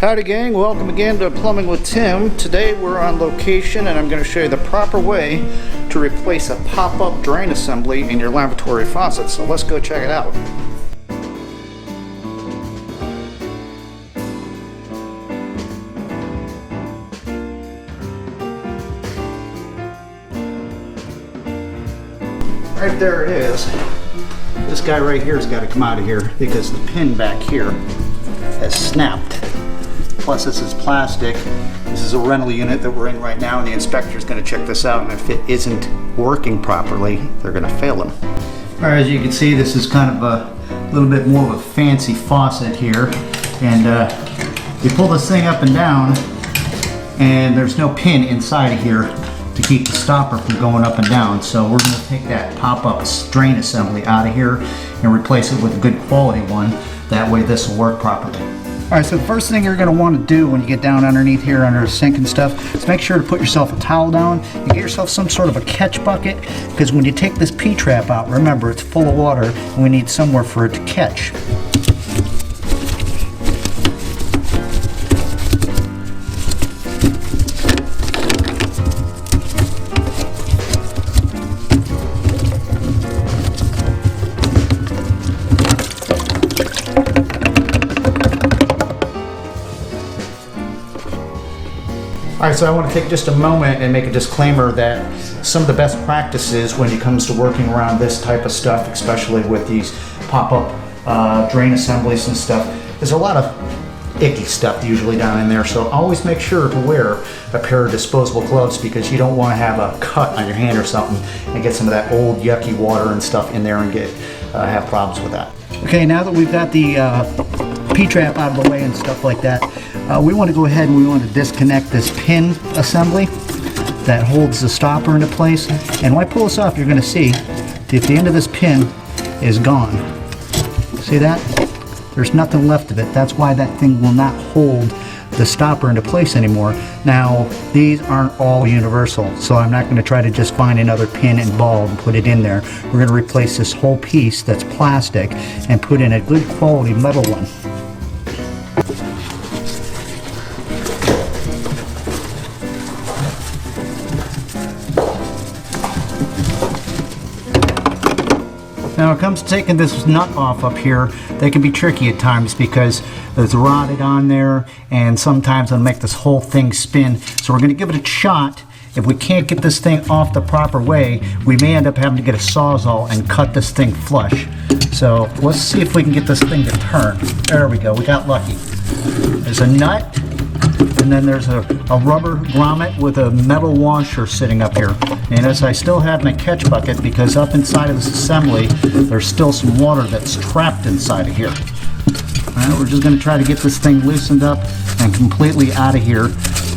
Howdy gang, welcome again to Plumbing with Tim. Today we're on location and I'm going to show you the proper way to replace a pop-up drain assembly in your lavatory faucet. So let's go check it out. Right there it is. This guy right here has got to come out of here because the pin back here has snapped. Plus this is plastic. This is a rental unit that we're in right now and the inspector is going to check this out, and if it isn't working properly, they're going to fail him. Alright, as you can see, this is kind of a little bit more of a fancy faucet here, and you pull this thing up and down and there's no pin inside of here to keep the stopper from going up and down. So we're going to take that pop-up drain assembly out of here and replace it with a good quality one. That way this will work properly. Alright, so the first thing you're going to want to do when you get down underneath here under the sink and stuff is make sure to put yourself a towel down and get yourself some sort of a catch bucket, because when you take this P-trap out, remember it's full of water and we need somewhere for it to catch. Alright, so I want to take just a moment and make a disclaimer that some of the best practices when it comes to working around this type of stuff, especially with these pop-up drain assemblies and stuff, there's a lot of icky stuff usually down in there. So always make sure to wear a pair of disposable gloves, because you don't want to have a cut on your hand or something and get some of that old yucky water and stuff in there and have problems with that. Okay, now that we've got the P-trap out of the way and stuff like that, we want to go ahead and we want to disconnect this pin assembly that holds the stopper into place. And when I pull this off, you're going to see that the end of this pin is gone. See that? There's nothing left of it. That's why that thing will not hold the stopper into place anymore. Now, these aren't all universal, so I'm not going to try to just find another pin and ball and put it in there. We're going to replace this whole piece that's plastic and put in a good quality metal one. Now when it comes to taking this nut off up here, they can be tricky at times because it's rotted on there and sometimes it'll make this whole thing spin. So we're going to give it a shot. If we can't get this thing off the proper way, we may end up having to get a Sawzall and cut this thing flush. So let's see if we can get this thing to turn. There we go, we got lucky. There's a nut, and then there's a rubber grommet with a metal washer sitting up here. And as I still have my catch bucket, because up inside of this assembly there's still some water that's trapped inside of here. Alright, we're just going to try to get this thing loosened up and completely out of here.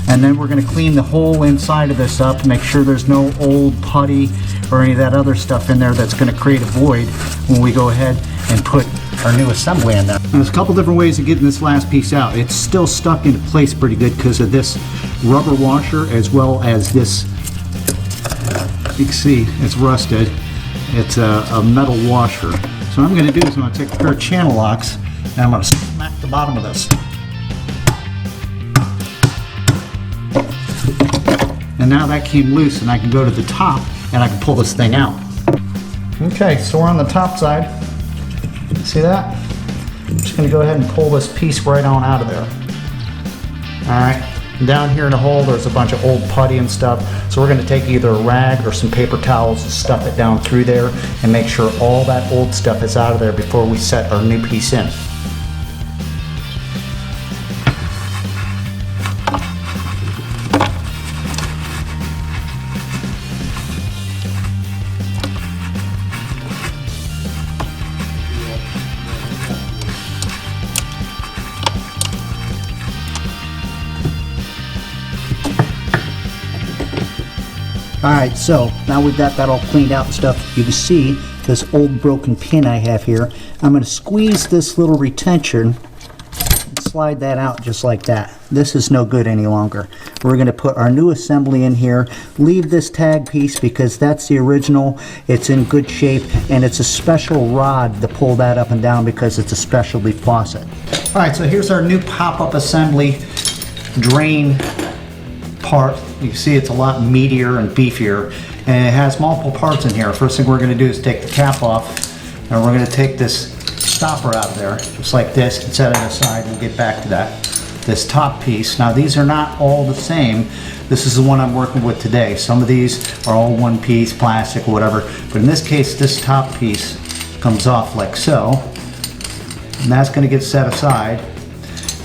And then we're going to clean the whole inside of this up, make sure there's no old putty or any of that other stuff in there that's going to create a void when we go ahead and put our new assembly in there. There's a couple different ways of getting this last piece out. It's still stuck into place pretty good because of this rubber washer, as well as this, you can see it's rusted. It's a metal washer. So what I'm going to do is I'm going to take a pair of channel locks and I'm going to smack the bottom of this. And now that came loose and I can go to the top and I can pull this thing out. Okay, so we're on the top side. See that? I'm just going to go ahead and pull this piece right on out of there. Alright, down here in the hole there's a bunch of old putty and stuff, so we're going to take either a rag or some paper towels and stuff it down through there and make sure all that old stuff is out of there before we set our new piece in. Alright, so now we've got that all cleaned out and stuff. You can see this old broken pin I have here. I'm going to squeeze this little retention and slide that out just like that. This is no good any longer. We're going to put our new assembly in here. Leave this tag piece because that's the original. It's in good shape, and it's a special rod to pull that up and down because it's a specialty faucet. All right, so here's our new pop-up assembly drain part. You can see it's a lot meatier and beefier, and it has multiple parts in here. First thing we're going to do is take the cap off, and we're going to take this stopper out of there, just like this, and set it aside. We'll get back to that. This top piece. Now these are not all the same. This is the one I'm working with today. Some of these are all one piece, plastic or whatever, but in this case, this top piece comes off like so, and that's going to get set aside,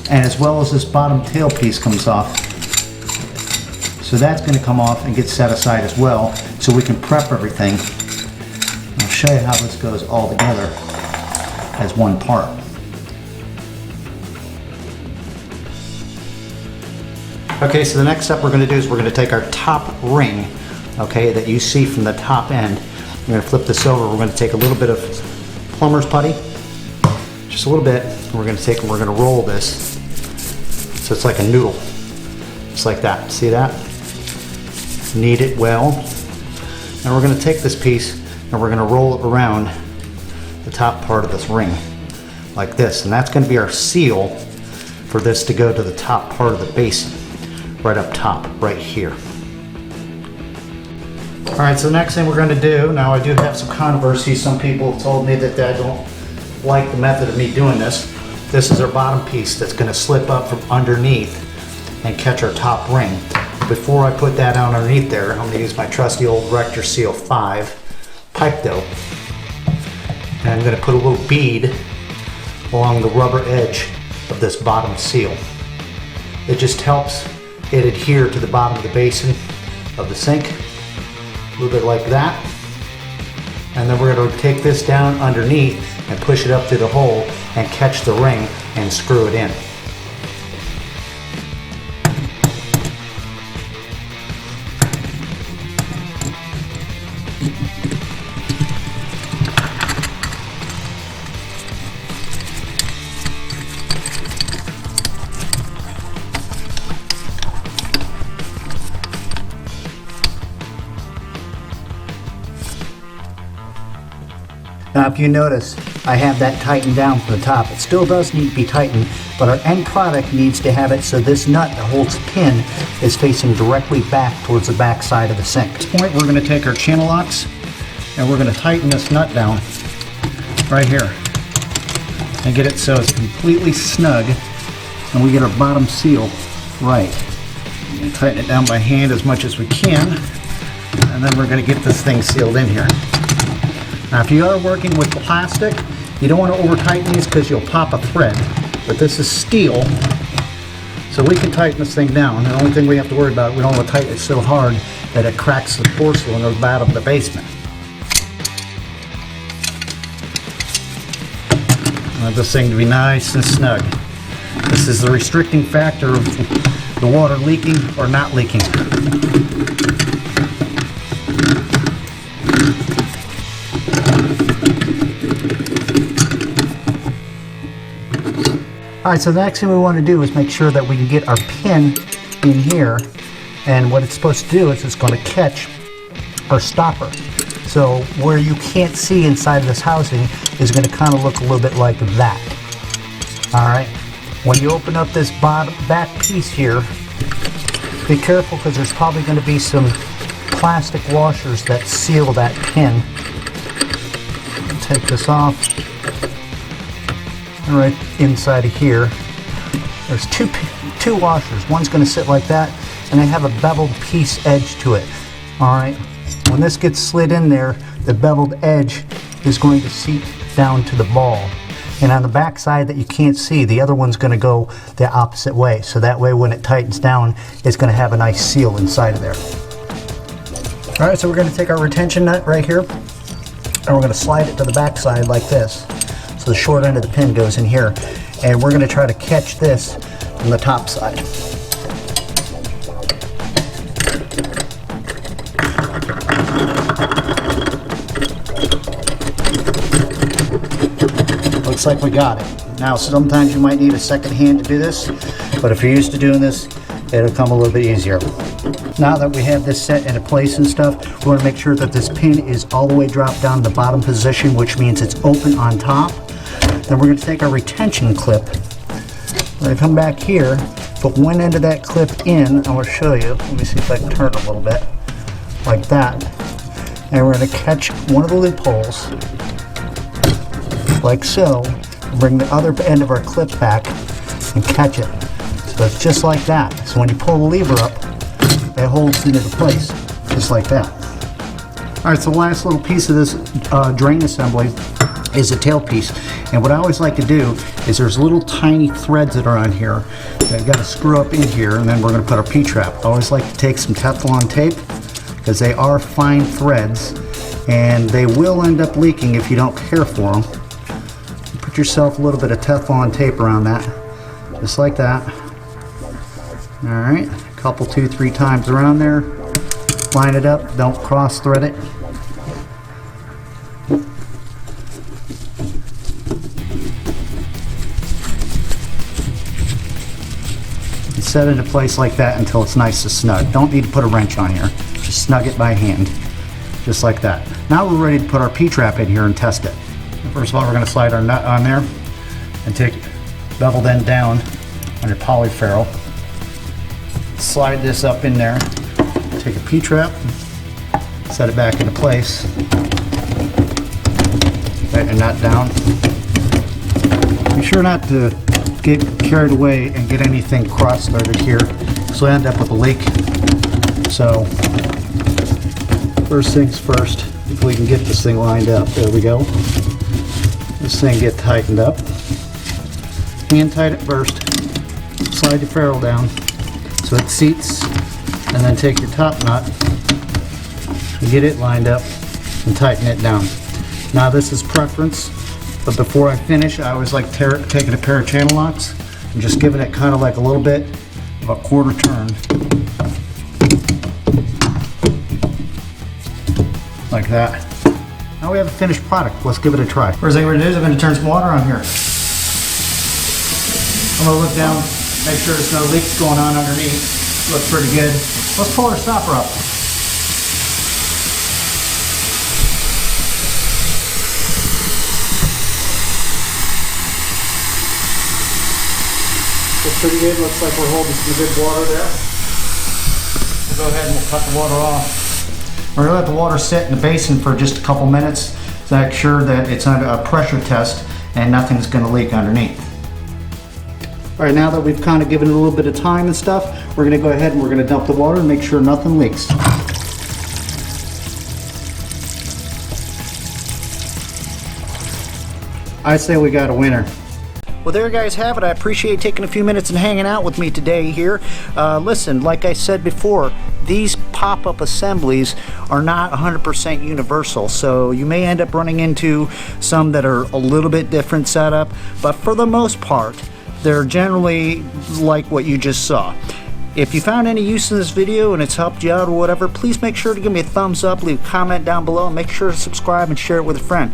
and as well as this bottom tail piece comes off. So that's going to come off and get set aside as well, so we can prep everything. I'll show you how this goes all together as one part. Okay, so the next step we're going to do is we're going to take our top ring, okay, that you see from the top end. We're going to flip this over. We're going to take a little bit of plumber's putty, just a little bit, and we're going to take and we're going to roll this so it's like a noodle, just like that. See that? Knead it well. And we're going to take this piece and we're going to roll it around the top part of this ring like this, and that's going to be our seal for this to go to the top part of the basin, right up top, right here. All right, so the next thing we're going to do, now I do have some controversy. Some people have told me that I don't like the method of me doing this. This is our bottom piece that's going to slip up from underneath and catch our top ring. Before I put that out underneath there, I'm going to use my trusty old Rector Seal 5 pipe dope. And I'm going to put a little bead along the rubber edge of this bottom seal. It just helps it adhere to the bottom of the basin of the sink, a little bit like that. And then we're going to take this down underneath and push it up through the hole and catch the ring and screw it in. Now if you notice, I have that tightened down from the top. It still does need to be tightened, but our end product needs to have it so this nut that holds the pin is facing directly back towards the back side of the sink. At this point, we're going to take our channel locks and we're going to tighten this nut down right here and get it so it's completely snug and we get our bottom seal right. We're going to tighten it down by hand as much as we can, and then we're going to get this thing sealed in here. Now if you are working with plastic, you don't want to over tighten these because you'll pop a thread, but this is steel, so we can tighten this thing down. The only thing we have to worry about, we don't want to tighten it so hard that it cracks the porcelain or the bottom of the basement. I want this thing to be nice and snug. This is the restricting factor of the water leaking or not leaking. Alright, so the next thing we want to do is make sure that we can get our pin in here, and what it's supposed to do is it's going to catch our stopper. So where you can't see inside of this housing is going to kind of look a little bit like that. Alright, when you open up this bottom back piece here, be careful because there's probably going to be some plastic washers that seal that pin. Take this off. Right inside of here, there's two washers. One's going to sit like that, and they have a beveled piece edge to it. All right, when this gets slid in there, the beveled edge is going to seep down to the ball, and on the back side that you can't see, the other one's going to go the opposite way. So that way, when it tightens down, it's going to have a nice seal inside of there. All right, so we're going to take our retention nut right here, and we're going to slide it to the back side like this. So the short end of the pin goes in here, and we're going to try to catch this from the top side. Looks like we got it. Now, sometimes you might need a second hand to do this, but if you're used to doing this, it'll come a little bit easier. Now that we have this set into place and stuff, we want to make sure that this pin is all the way dropped down to the bottom position, which means it's open on top. Then we're going to take our retention clip. We're going to come back here, put one end of that clip in. I will show you. Let me see if I can turn it a little bit. Like that. And we're going to catch one of the loopholes, like so. Bring the other end of our clip back and catch it. So it's just like that. So when you pull the lever up, it holds into place, just like that. All right, so the last little piece of this drain assembly is a tail piece. And what I always like to do is there's little tiny threads that are on here that I've got to screw up in here, and then we're going to put our P-trap. I always like to take some Teflon tape because they are fine threads and they will end up leaking if you don't care for them. Put yourself a little bit of Teflon tape around that, just like that. All right, a couple, 2-3 times around there. Line it up, don't cross thread it. And set it in place like that until it's nice and snug. Don't need to put a wrench on here. Just snug it by hand, just like that. Now we're ready to put our P-trap in here and test it. First of all, we're going to slide our nut on there and take bevel end down on your polyferrule. Slide this up in there. Take a P-trap, set it back into place. Tighten your nut down. Be sure not to get carried away and get anything cross-threaded here, so we end up with a leak. So, first things first, if we can get this thing lined up. There we go. This thing get tightened up. Hand tight it first. Slide your ferrule down so it seats, and then take your top nut and get it lined up and tighten it down. Now this is preference, but before I finish, I always like taking a pair of channel locks and just giving it kind of like a little bit of a quarter turn, like that. Now we have a finished product. Let's give it a try. First thing we're going to do is I'm going to turn some water on here. I'm going to look down, make sure there's no leaks going on underneath. Looks pretty good. Let's pull our stopper up. Looks pretty good. Looks like we're holding some good water there. We'll go ahead and we'll cut the water off. We're going to let the water sit in the basin for just a couple minutes to make sure that it's under a pressure test and nothing's going to leak underneath. All right, now that we've kind of given it a little bit of time and stuff, we're going to go ahead and we're going to dump the water and make sure nothing leaks. I say we got a winner. Well, there you guys have it. I appreciate taking a few minutes and hanging out with me today here. Listen, like I said before, these pop-up assemblies are not 100% universal, so you may end up running into some that are a little bit different setup, but for the most part, they're generally like what you just saw. If you found any use in this video and it's helped you out or whatever, please make sure to give me a thumbs up, leave a comment down below, and make sure to subscribe and share it with a friend.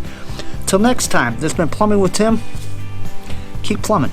Till next time, this has been Plumbing with Tim. Keep plumbing.